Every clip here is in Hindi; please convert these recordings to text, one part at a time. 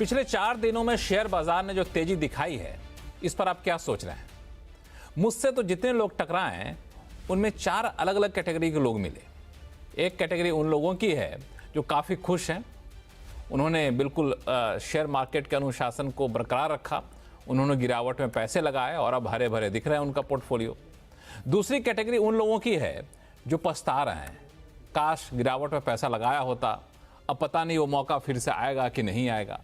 पिछले 4 दिनों में शेयर बाजार ने जो तेजी दिखाई है, इस पर आप क्या सोच रहे हैं? मुझसे तो जितने लोग टकराए हैं उनमें 4 अलग अलग कैटेगरी के लोग मिले। एक कैटेगरी उन लोगों की है जो काफ़ी खुश हैं, उन्होंने बिल्कुल शेयर मार्केट के अनुशासन को बरकरार रखा, उन्होंने गिरावट में पैसे लगाए और अब हरे भरे दिख रहे हैं उनका पोर्टफोलियो। दूसरी कैटेगरी उन लोगों की है जो पछता रहे हैं, काश गिरावट में पैसा लगाया होता, अब पता नहीं वो मौका फिर से आएगा कि नहीं आएगा।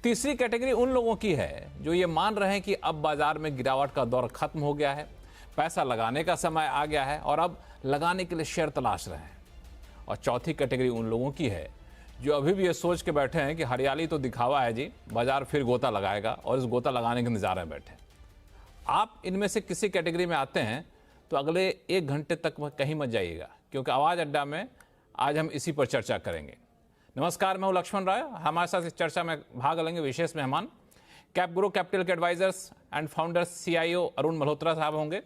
तीसरी कैटेगरी उन लोगों की है जो ये मान रहे हैं कि अब बाजार में गिरावट का दौर खत्म हो गया है, पैसा लगाने का समय आ गया है और अब लगाने के लिए शेयर तलाश रहे हैं। और चौथी कैटेगरी उन लोगों की है जो अभी भी ये सोच के बैठे हैं कि हरियाली तो दिखावा है जी, बाजार फिर गोता लगाएगा और इस गोता लगाने के इंतजार में बैठे। आप इनमें से किसी कैटेगरी में आते हैं तो अगले 1 घंटे तक कहीं मत जाइएगा, क्योंकि आवाज़ अड्डा में आज हम इसी पर चर्चा करेंगे। नमस्कार, मैं हूं लक्ष्मण राय। हमारे साथ इस चर्चा में भाग लेंगे विशेष मेहमान कैप गुरु कैपिटल के advisors and founders CIO Arun Malhotra साहब होंगे।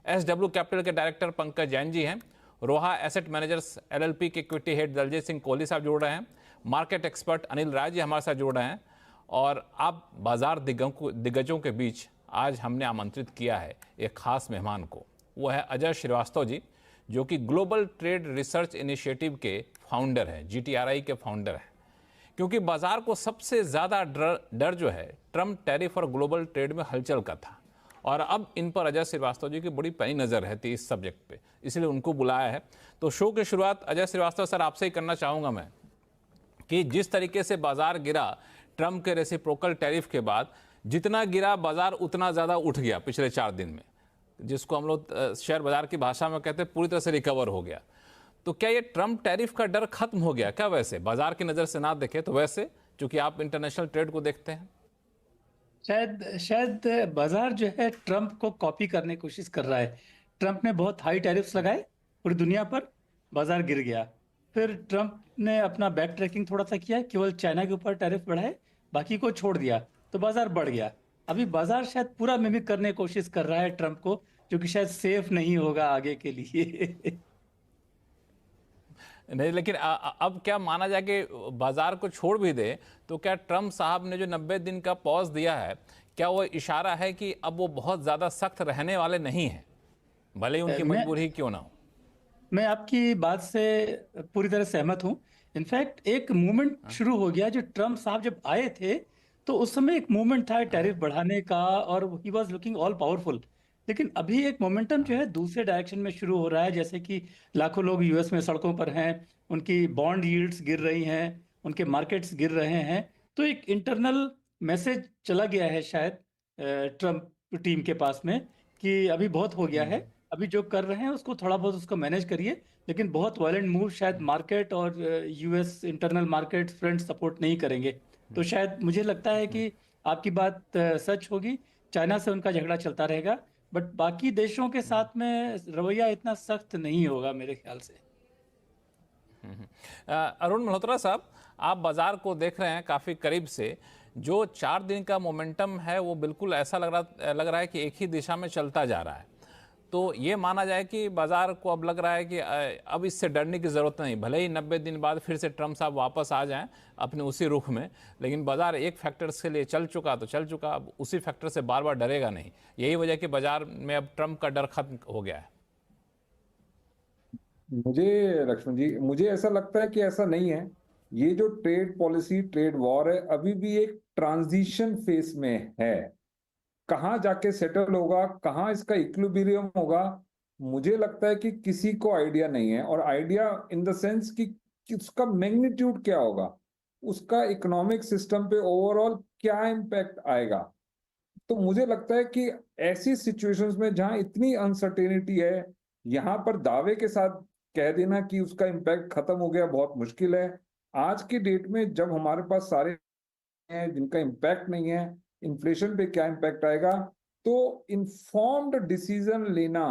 SW कैपिटल के डायरेक्टर पंकज जैन जी हैं। रोहा एसेट मैनेजर्स LLP के इक्विटी हेड दलजीत सिंह कोहली साहब जुड़ रहे हैं। मार्केट एक्सपर्ट अनिल राय जी हमारे साथ जुड़ रहे हैं। और आप बाजार दिग्गजों के बीच आज हमने आमंत्रित किया है एक खास मेहमान को। वो है अजय श्रीवास्तव जी, जो कि ग्लोबल ट्रेड रिसर्च इनिशिएटिव के फाउंडर हैं, GTRI के फाउंडर हैं। क्योंकि बाजार को सबसे ज़्यादा डर जो है ट्रम्प टैरिफ और ग्लोबल ट्रेड में हलचल का था, और अब इन पर अजय श्रीवास्तव जी की बड़ी पैनी नज़र रहती है इस सब्जेक्ट पे, इसलिए उनको बुलाया है। तो शो की शुरुआत अजय श्रीवास्तव सर आपसे ही करना चाहूँगा मैं, कि जिस तरीके से बाजार गिरा ट्रम्प के रेसिप्रोकल टैरिफ के बाद, जितना गिरा बाजार उतना ज़्यादा उठ गया पिछले 4 दिन में, जिसको हम लोग शेयर बाजार की भाषा में कहते हैं पूरी तरह से रिकवर हो गया। तो क्या ये ट्रम्प टैरिफ का डर खत्म हो गया क्या? वैसे बाजार की नज़र से ना देखें तो वैसे, चूंकि आप इंटरनेशनल ट्रेड को देखते हैं। शायद बाजार जो है ट्रम्प को कॉपी करने की कोशिश कर रहा है। ट्रम्प ने बहुत हाई टैरिफ्स लगाए पूरी दुनिया पर, बाजार गिर गया। फिर ट्रम्प ने अपना बैक ट्रैकिंग थोड़ा सा किया, केवल चाइना के ऊपर टैरिफ बढ़ाए, बाकी को छोड़ दिया, तो बाजार बढ़ गया। अभी बाजार शायद पूरा मिमिक करने की कोशिश कर रहा है ट्रम्प को, जो कि शायद सेफ नहीं होगा आगे के लिए। नहीं, लेकिन अब क्या माना जाए कि बाजार को छोड़ भी दे तो क्या ट्रम्प साहब ने जो 90 दिन का पॉज दिया है, क्या वो इशारा है कि अब वो बहुत ज़्यादा सख्त रहने वाले नहीं हैं, भले ही उनकी मजबूरी क्यों ना हो? मैं आपकी बात से पूरी तरह सहमत हूं। इनफैक्ट एक मूवमेंट शुरू हो गया, जो ट्रम्प साहब जब आए थे तो उस समय एक मूवमेंट था टैरिफ बढ़ाने का, और he was looking all powerful. लेकिन अभी एक मोमेंटम जो है दूसरे डायरेक्शन में शुरू हो रहा है, जैसे कि लाखों लोग यूएस में सड़कों पर हैं, उनकी बॉन्ड यील्ड्स गिर रही हैं, उनके मार्केट्स गिर रहे हैं। तो एक इंटरनल मैसेज चला गया है शायद ट्रम्प टीम के पास में, कि अभी बहुत हो गया है, अभी जो कर रहे हैं उसको थोड़ा बहुत उसको मैनेज करिए। लेकिन बहुत वायलेंट मूव शायद मार्केट और US internal market front support नहीं करेंगे। तो शायद मुझे लगता है कि आपकी बात सच होगी, चाइना से उनका झगड़ा चलता रहेगा, बट बाकी देशों के साथ में रवैया इतना सख्त नहीं होगा मेरे ख्याल से। अरुण मल्होत्रा साहब, आप बाजार को देख रहे हैं काफ़ी करीब से। जो 4 दिन का मोमेंटम है वो बिल्कुल ऐसा लग रहा है कि एक ही दिशा में चलता जा रहा है। तो ये माना जाए कि बाजार को अब लग रहा है कि अब इससे डरने की ज़रूरत नहीं, भले ही 90 दिन बाद फिर से ट्रम्प साहब वापस आ जाएं अपने उसी रुख में, लेकिन बाजार एक फैक्टर्स के लिए चल चुका तो चल चुका, अब उसी फैक्टर से बार बार डरेगा नहीं। यही वजह कि बाजार में अब ट्रम्प का डर खत्म हो गया है। लक्ष्मण जी, मुझे ऐसा लगता है कि ऐसा नहीं है। ये जो ट्रेड पॉलिसी, ट्रेड वॉर है, अभी भी एक ट्रांजिशन फेस में है। कहाँ जाके सेटल होगा, कहाँ इसका इक्विलिब्रियम होगा, मुझे लगता है कि किसी को आइडिया नहीं है। और आइडिया इन द सेंस कि उसका मैग्नीट्यूड क्या होगा, उसका इकोनॉमिक सिस्टम पे ओवरऑल क्या इम्पैक्ट आएगा। तो मुझे लगता है कि ऐसी सिचुएशंस में जहां इतनी अनसर्टेनिटी है, यहां पर दावे के साथ कह देना कि उसका इम्पैक्ट खत्म हो गया बहुत मुश्किल है। आज की डेट में जब हमारे पास सारे हैं जिनका इम्पैक्ट नहीं है, इन्फ्लेशन पे क्या इम्पैक्ट आएगा, तो इन्फॉर्म्ड डिसीजन लेना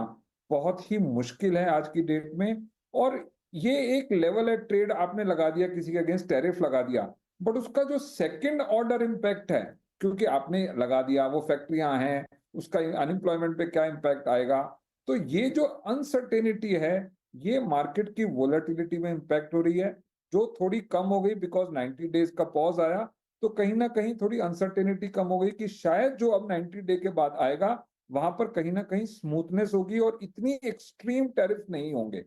बहुत ही मुश्किल है आज की डेट में। और ये एक लेवल है, ट्रेड आपने लगा दिया, किसी के अगेंस्ट टैरिफ लगा दिया, बट उसका जो सेकंड ऑर्डर इम्पैक्ट है, क्योंकि आपने लगा दिया, वो फैक्ट्रियां हैं, उसका अनएम्प्लॉयमेंट पे क्या इम्पैक्ट आएगा। तो ये जो अनसर्टेनिटी है, ये मार्केट की वोलेटिलिटी में इम्पैक्ट हो रही है, जो थोड़ी कम हो गई बिकॉज 90 डेज का पॉज आया। तो कहीं ना कहीं थोड़ी अनसर्टेनिटी कम हो गई कि शायद जो अब 90 डे के बाद आएगा वहां पर कहीं ना कहीं स्मूथनेस होगी और इतनी एक्सट्रीम टैरिफ नहीं होंगे।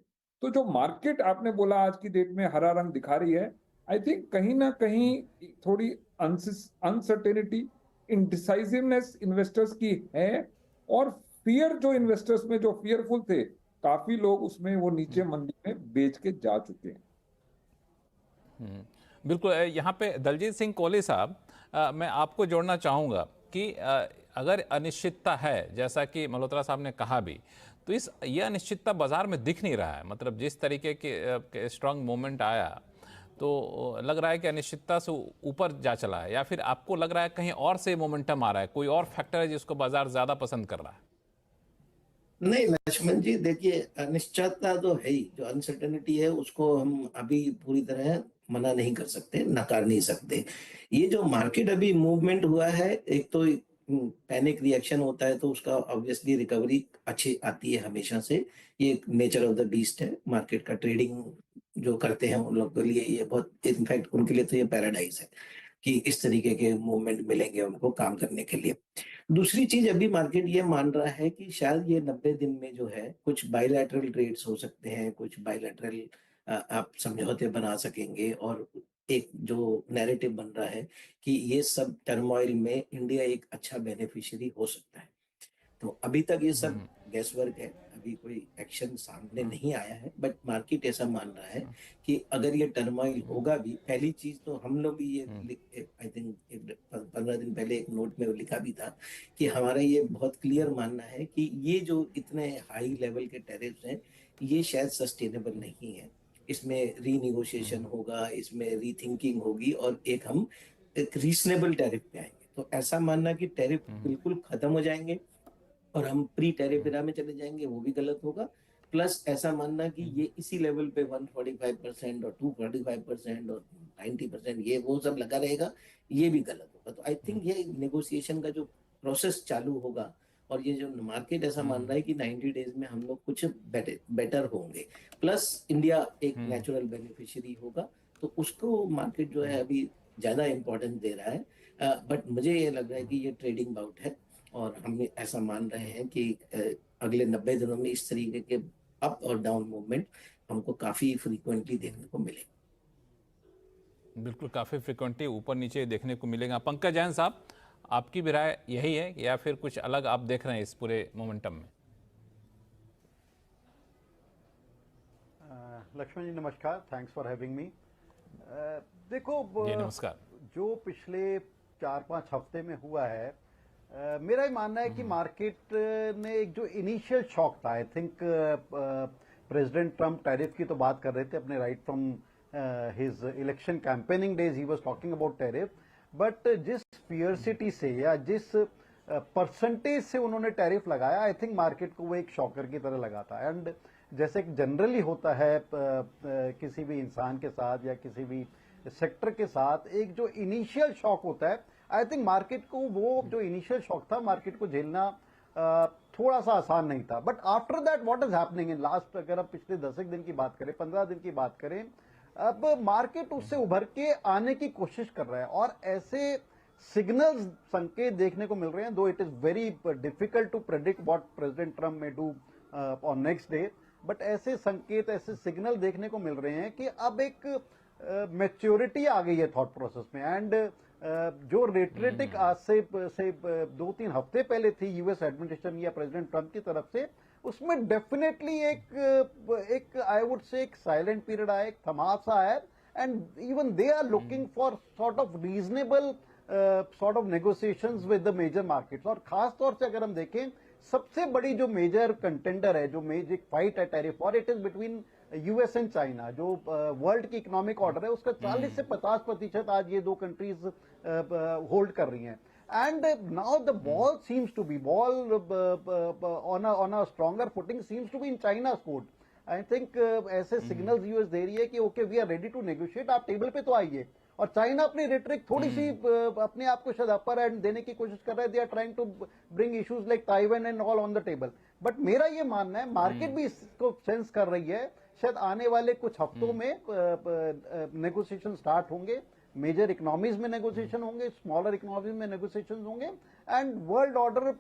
तो जो मार्केट आपने बोला आज की डेट में हरा रंग दिखा रही है, आई थिंक कहीं ना कहीं थोड़ी अनसर्टेनिटी, इनडिसाइसिवनेस इन्वेस्टर्स की है, और फियर जो इन्वेस्टर्स में जो फियरफुल थे, काफी लोग उसमें वो नीचे मंदी में बेच के जा चुके हैं। बिल्कुल। यहाँ पे दलजीत सिंह कोहली साहब, मैं आपको जोड़ना चाहूँगा कि अगर अनिश्चितता है, जैसा कि मल्होत्रा साहब ने कहा भी, तो ये अनिश्चितता बाजार में दिख नहीं रहा है। मतलब जिस तरीके के स्ट्रांग मूवमेंट आया, तो लग रहा है कि अनिश्चितता से ऊपर जा चला है, या फिर आपको लग रहा है कहीं और से मोमेंटम आ रहा है, कोई और फैक्टर है जिसको बाजार ज़्यादा पसंद कर रहा है? नहीं लक्ष्मण जी, देखिए अनिश्चितता तो है ही, जो अनसर्टेनिटी है उसको हम अभी पूरी तरह मना नहीं कर सकते, नकार नहीं सकते। ये जो मार्केट अभी मूवमेंट हुआ है, एक तो पैनिक रिएक्शन होता है तो उसका ऑब्वियसली रिकवरी अच्छी आती है हमेशा से। ये नेचर ऑफ द बीस्ट है मार्केट का। ट्रेडिंग जो करते हैं उन लोगों के लिए ये बहुत, इनफैक्ट उनके लिए तो ये पैराडाइज है कि इस तरीके के मूवमेंट मिलेंगे उनको काम करने के लिए। दूसरी चीज, अभी मार्केट ये मान रहा है कि शायद ये 90 दिन में जो है कुछ बायलैटरल ट्रेड्स हो सकते हैं, कुछ बायलैटरल आप समझौते बना सकेंगे, और एक जो नैरेटिव बन रहा है कि ये सब टर्मोइल में इंडिया एक अच्छा बेनिफिशियरी हो सकता है। तो अभी तक ये सब गैस वर्क है, अभी कोई एक्शन सामने नहीं आया है, बट मार्केट ऐसा मान रहा है कि अगर ये टर्मोइल होगा भी, पहली चीज तो हम लोग भी ये आई थिंक 15 दिन पहले एक नोट में लिखा भी था कि हमारा ये बहुत क्लियर मानना है कि ये जो इतने हाई लेवल के टैरिफ्स हैं ये शायद सस्टेनेबल नहीं है। इसमें रीनिगोशिएशन होगा, इसमें रीथिंकिंग होगी, और हम एक रीजनेबल टैरिफ पे आएंगे। तो ऐसा मानना कि टैरिफ बिल्कुल खत्म हो जाएंगे और हम प्री टैरिफ एरा में चले जाएंगे, वो भी गलत होगा। प्लस ऐसा मानना कि ये इसी लेवल पे 145% और 245% और 90% ये वो सब लगा रहेगा, ये भी गलत होगा। तो आई थिंक ये नेगोशिएशन का जो प्रोसेस चालू होगा, और ये जो मार्केट ऐसा मान रहा है कि 90 डेज में हम लोग कुछ बेटर होंगे, प्लस इंडिया एक नेचुरल बेनिफिशियरी होगा, तो उसको मार्केट जो है अभी ज्यादा इंपॉर्टेंस दे रहा है। बट मुझे ये लग रहा है कि ये ट्रेडिंग बाउट है, और हम ऐसा मान रहे हैं कि अगले 90 दिनों में इस तरीके के अप और डाउन मूवमेंट हमको काफी फ्रीक्वेंटली देखने को मिले। बिल्कुल, काफ़ी फ्रिक्वेंटली ऊपर नीचे देखने को मिलेगा। पंकज जैन साहब, आपकी भी राय यही है या फिर कुछ अलग आप देख रहे हैं इस पूरे मोमेंटम में? लक्ष्मण जी नमस्कार, थैंक्स फॉर हैविंग मी। देखो जी नमस्कार। जो पिछले 4-5 हफ्ते में हुआ है, मेरा ही मानना है कि मार्केट ने एक जो इनिशियल शॉक था, I think president Trump tariff की तो बात कर रहे थे अपने right from his election campaigning days, he was talking about tariff, but जिस फियरसिटी से या जिस परसेंटेज से उन्होंने टैरिफ लगाया, आई थिंक मार्केट को वो एक शॉकर की तरह लगा था। एंड जैसे जनरली होता है किसी भी इंसान के साथ या किसी भी सेक्टर के साथ, एक जो इनिशियल शॉक होता है, आई थिंक मार्केट को वो जो इनिशियल शॉक था मार्केट को झेलना थोड़ा सा आसान नहीं था। But after that what is happening in last, अगर आप पिछले 10 दिन की बात करें, 15 दिन की बात करें, अब मार्केट उससे उभर के आने की कोशिश कर रहा है, और ऐसे सिग्नल्स, संकेत देखने को मिल रहे हैं, though it is very difficult to predict what President Trump may do on next day, but ऐसे संकेत, ऐसे सिग्नल देखने को मिल रहे हैं कि अब एक मैच्योरिटी आ गई है थॉट प्रोसेस में। एंड जो रेटरेटिक आज से 2-3 हफ्ते पहले थी यूएस एडमिनिस्ट्रेशन या प्रेसिडेंट ट्रम्प की तरफ से, उसमें डेफिनेटली एक आई वुड से एक साइलेंट पीरियड आया, एक थमाव सा है, and even they are looking for sort of reasonable sort of negotiations with the major markets. और खास तौर से अगर हम देखें, सबसे बड़ी जो मेजर कंटेंडर है, जो मेजर फाइट है टैरिफ, और it is between US and China. जो वर्ल्ड की इकोनॉमिक ऑर्डर है उसका 40 से 50% आज ये दो कंट्रीज होल्ड कर रही हैं। And now the ball seems to be on a stronger footing, seems to be in China's court. I think ऐसे सिग्नल्स यूएस दे रही है कि okay we are ready to negotiate, आप टेबल पे तो आइए। और चाइना अपनी रेटरिक थोड़ी सी अपने आप को शायद अपर एंड देने की कोशिश कर रहा है, they are trying to bring issues like Taiwan and all on the table. But मेरा ये मानना है, मार्केट भी इसको सेंस कर रही है, शायद आने वाले कुछ हफ्तों में नेगोशिएशन स्टार्ट होंगे, मेजर इकोनॉमीज में नेगोशिएशन होंगे, स्मॉलर इकोनॉमीज में नेगोशिएशन होंगे, एंड वर्ल्ड ऑर्डर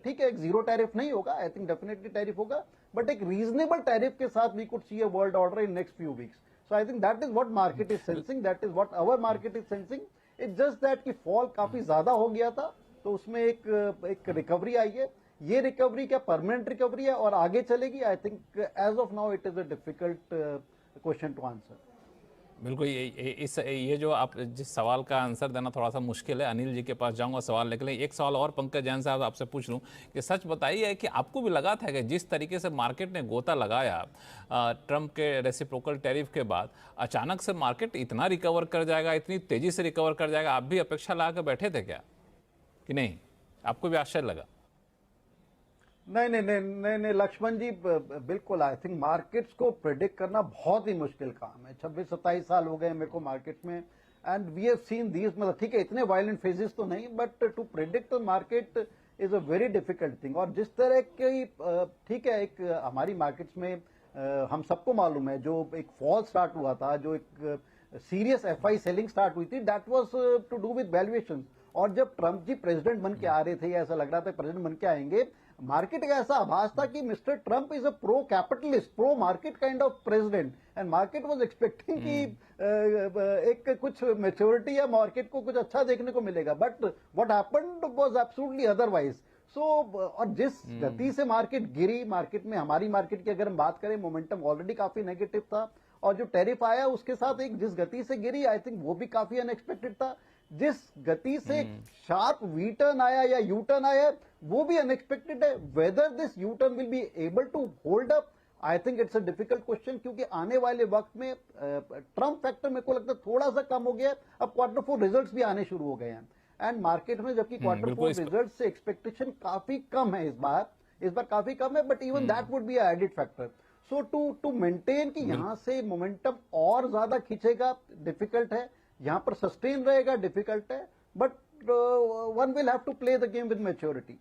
ठीक है, एक जीरो टैरिफ नहीं होगा, आई थिंक डेफिनेटली टैरिफ होगा, बट एक रीजनेबल टैरिफ के साथ we could see a world order in next few weeks. So I think that is what market is sensing, that is what our market is sensing. It's just that कि फॉल काफी ज्यादा हो गया था, तो उसमें एक रिकवरी आई है. ये रिकवरी क्या परमानेंट रिकवरी है और आगे चलेगी? I think as of now it is a difficult question to answer. बिल्कुल, ये जो आप जिस सवाल का आंसर देना थोड़ा सा मुश्किल है, अनिल जी के पास जाऊंगा सवाल लेके. एक सवाल और पंकज जैन साहब आपसे पूछ लूं कि सच बताइए कि आपको भी लगा था कि जिस तरीके से मार्केट ने गोता लगाया ट्रंप के रेसिप्रोकल टैरिफ के बाद, अचानक से मार्केट इतना रिकवर कर जाएगा, इतनी तेजी से रिकवर कर जाएगा? आप भी अपेक्षा लगा कर बैठे थे क्या कि नहीं? आपको भी आश्चर्य लगा? नहीं लक्ष्मण जी, बिल्कुल. आई थिंक मार्केट्स को प्रेडिक्ट करना बहुत ही मुश्किल काम है. 26-27 साल हो गए मेरे को मार्केट्स में, and we have seen these, मतलब ठीक है इतने वायलेंट फेजेस तो नहीं, but to predict the market is a very difficult thing. और जिस तरह की ठीक है, एक हमारी मार्केट्स में हम सबको मालूम है जो एक फॉल स्टार्ट हुआ था, जो एक सीरियस एफआई सेलिंग स्टार्ट हुई थी, that was to do with valuation. और जब ट्रंप जी प्रेसिडेंट बन के आ रहे थे, ऐसा लग रहा था प्रेसिडेंट बन के आएंगे, मार्केट का ऐसा आभास था कि mister Trump is a pro capitalist, pro market kind of president, and market was expecting कि एक कुछ मैच्योरिटी या मार्केट को कुछ अच्छा देखने को मिलेगा. But what happened was absolutely otherwise. So और जिस गति से मार्केट गिरी, मार्केट में हमारी मार्केट की अगर हम बात करें, मोमेंटम ऑलरेडी काफी नेगेटिव था, और जो टैरिफ आया उसके साथ एक जिस गति से गिरी, आई थिंक वो भी काफी अनएक्सपेक्टेड था. जिस गति से शार्प वी टर्न आया या यू टर्न आया, वो भी अनएक्सपेक्टेड है. Whether this U turn will be able to hold up, I think it's a difficult question, क्योंकि आने वाले वक्त में ट्रंप फैक्टर मेरे को लगता है थोड़ा सा कम हो गया है. अब क्वार्टर 4 रिजल्ट्स भी आने शुरू हो गए हैं, एंड मार्केट में जबकि क्वार्टर 4 रिजल्ट से एक्सपेक्टेशन काफी कम है इस बार काफी कम है, but even that would be added factor. So to maintain कि यहां से मोमेंटम और ज्यादा खींचेगा, डिफिकल्ट है. यहां पर सस्टेन रहेगा, डिफिकल्ट है, but one will have to play the game with maturity.